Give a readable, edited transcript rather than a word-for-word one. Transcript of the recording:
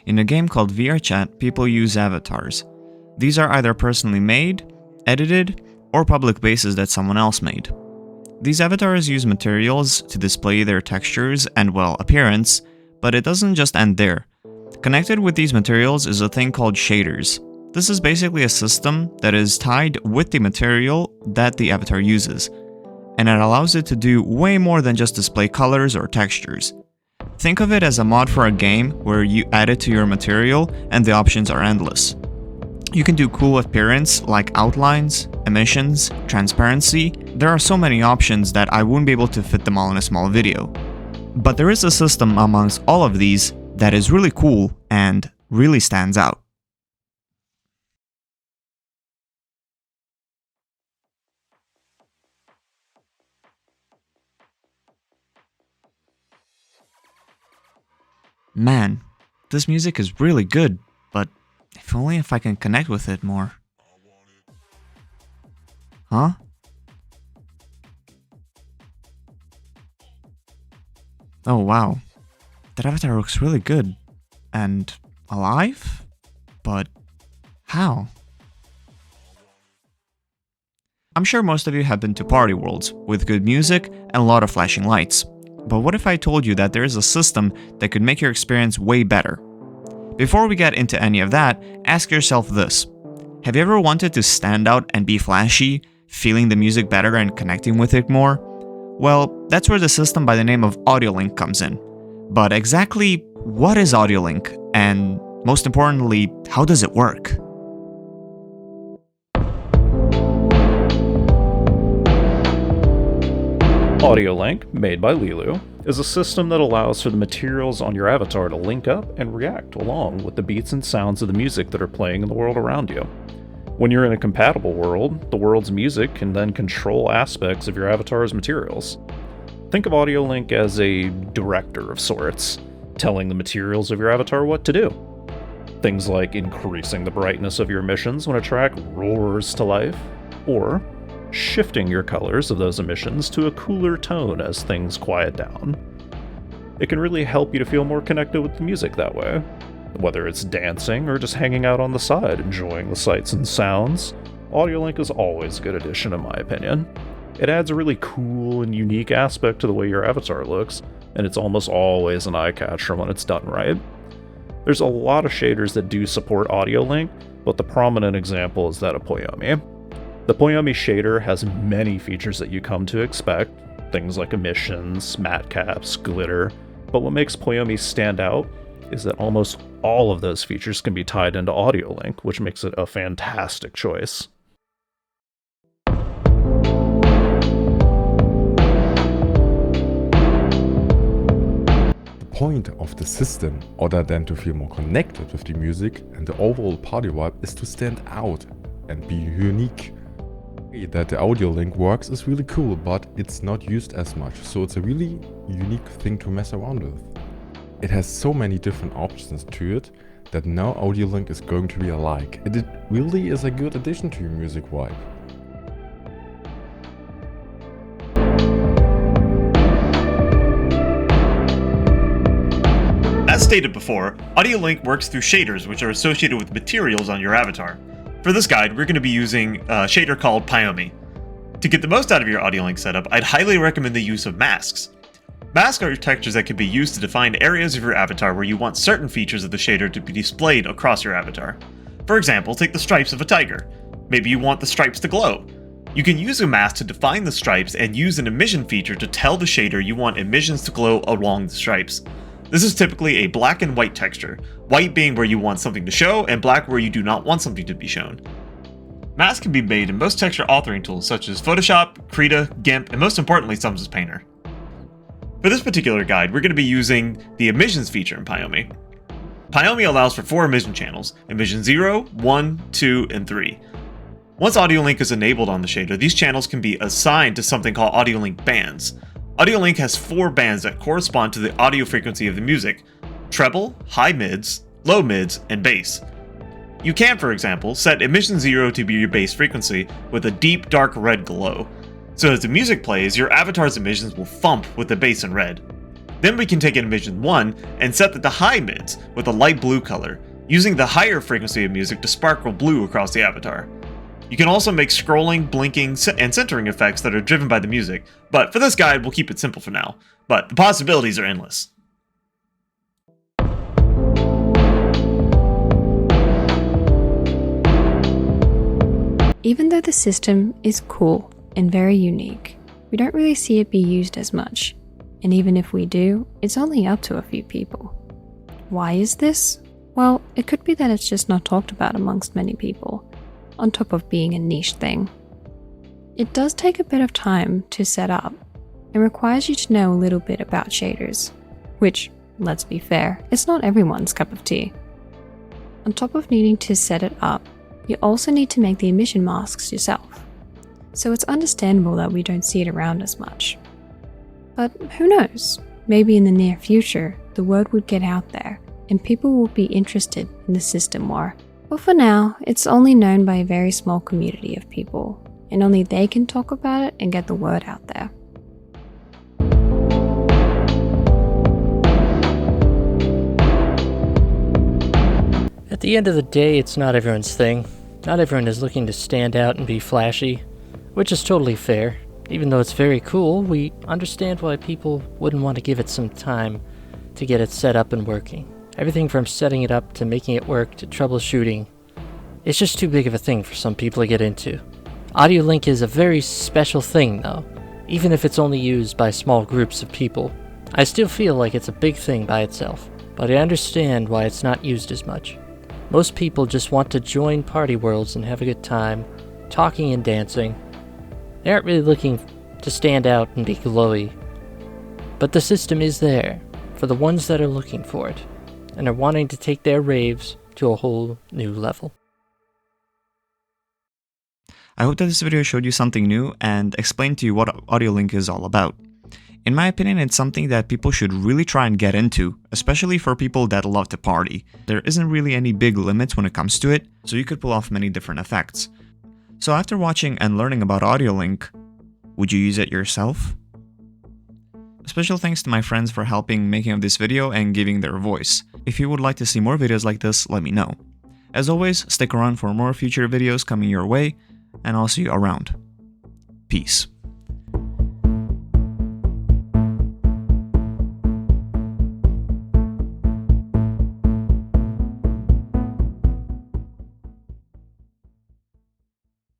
In a game called VRChat, people use avatars. These are either personally made, edited, or public bases that someone else made. These avatars use materials to display their textures and, well, appearance, but it doesn't just end there. Connected with these materials is a thing called shaders. This is basically a system that is tied with the material that the avatar uses, and it allows it to do way more than just display colors or textures. Think of it as a mod for a game where you add it to your material and the options are endless. You can do cool appearance like outlines, emissions, transparency. There are so many options that I wouldn't be able to fit them all in a small video. But there is a system amongst all of these that is really cool and really stands out. Man, this music is really good, but if only if I can connect with it more. Huh? Oh wow, that avatar looks really good. And alive? But how? I'm sure most of you have been to party worlds, with good music and a lot of flashing lights. But what if I told you that there is a system that could make your experience way better? Before we get into any of that, ask yourself this. Have you ever wanted to stand out and be flashy, feeling the music better and connecting with it more? Well, that's where the system by the name of AudioLink comes in. But exactly what is AudioLink? And most importantly, how does it work? AudioLink, made by LEMMiNO, is a system that allows for the materials on your avatar to link up and react along with the beats and sounds of the music that are playing in the world around you. When you're in a compatible world, the world's music can then control aspects of your avatar's materials. Think of AudioLink as a director of sorts, telling the materials of your avatar what to do. Things like increasing the brightness of your emissions when a track roars to life, or shifting your colors of those emissions to a cooler tone as things quiet down. It can really help you to feel more connected with the music that way. Whether it's dancing or just hanging out on the side enjoying the sights and sounds, AudioLink is always a good addition in my opinion. It adds a really cool and unique aspect to the way your avatar looks, and it's almost always an eye-catcher when it's done right. There's a lot of shaders that do support AudioLink, but the prominent example is that of Poyomi. The Poyomi shader has many features that you come to expect, things like emissions, matte caps, glitter, but what makes Poyomi stand out is that almost all of those features can be tied into AudioLink, which makes it a fantastic choice. The point of the system, other than to feel more connected with the music and the overall party vibe, is to stand out and be unique. That the AudioLink works is really cool, but it's not used as much, so it's a really unique thing to mess around with. It has so many different options to it that no AudioLink is going to be alike, and it really is a good addition to your music vibe. As stated before, AudioLink works through shaders which are associated with materials on your avatar. For this guide, we're going to be using a shader called Poyomi. To get the most out of your AudioLink setup, I'd highly recommend the use of masks. Masks are textures that can be used to define areas of your avatar where you want certain features of the shader to be displayed across your avatar. For example, take the stripes of a tiger. Maybe you want the stripes to glow. You can use a mask to define the stripes and use an emission feature to tell the shader you want emissions to glow along the stripes. This is typically a black and white texture, white being where you want something to show and black where you do not want something to be shown. Masks can be made in most texture authoring tools such as Photoshop, Krita, GIMP, and most importantly Sums's Painter. For this particular guide, we're going to be using the emissions feature in Poyomi. Poyomi allows for 4 emission channels, emission 0, 1, 2, and 3. Once AudioLink is enabled on the shader, these channels can be assigned to something called AudioLink bands. AudioLink has 4 bands that correspond to the audio frequency of the music: treble, high mids, low mids, and bass. You can, for example, set emission 0 to be your bass frequency with a deep dark red glow. So as the music plays, your avatar's emissions will thump with the bass in red. Then we can take Envision 1 and set the high mids with a light blue color, using the higher frequency of music to sparkle blue across the avatar. You can also make scrolling, blinking, and centering effects that are driven by the music, but for this guide we'll keep it simple for now. But the possibilities are endless. Even though the system is cool and very unique, we don't really see it be used as much, and even if we do, it's only up to a few people. Why is this? Well, it could be that it's just not talked about amongst many people, on top of being a niche thing. It does take a bit of time to set up, and requires you to know a little bit about shaders, which, let's be fair, it's not everyone's cup of tea. On top of needing to set it up, you also need to make the emission masks yourself, so it's understandable that we don't see it around as much. But who knows, maybe in the near future the word would get out there and people will be interested in the system more. But for now, it's only known by a very small community of people, and only they can talk about it and get the word out there. At the end of the day, it's not everyone's thing. Not everyone is looking to stand out and be flashy, which is totally fair. Even though it's very cool, we understand why people wouldn't want to give it some time to get it set up and working. Everything from setting it up to making it work to troubleshooting. It's just too big of a thing for some people to get into. Audio link is a very special thing though, even if it's only used by small groups of people. I still feel like it's a big thing by itself, but I understand why it's not used as much. Most people just want to join party worlds and have a good time, talking and dancing. They aren't really looking to stand out and be glowy. But the system is there for the ones that are looking for it, and are wanting to take their raves to a whole new level. I hope that this video showed you something new and explained to you what audio link is all about. In my opinion, it's something that people should really try and get into, especially for people that love to party. There isn't really any big limits when it comes to it, so you could pull off many different effects. So after watching and learning about audio link, would you use it yourself? Special thanks to my friends for helping making of this video and giving their voice. If you would like to see more videos like this, let me know. As always, stick around for more future videos coming your way, and I'll see you around. Peace.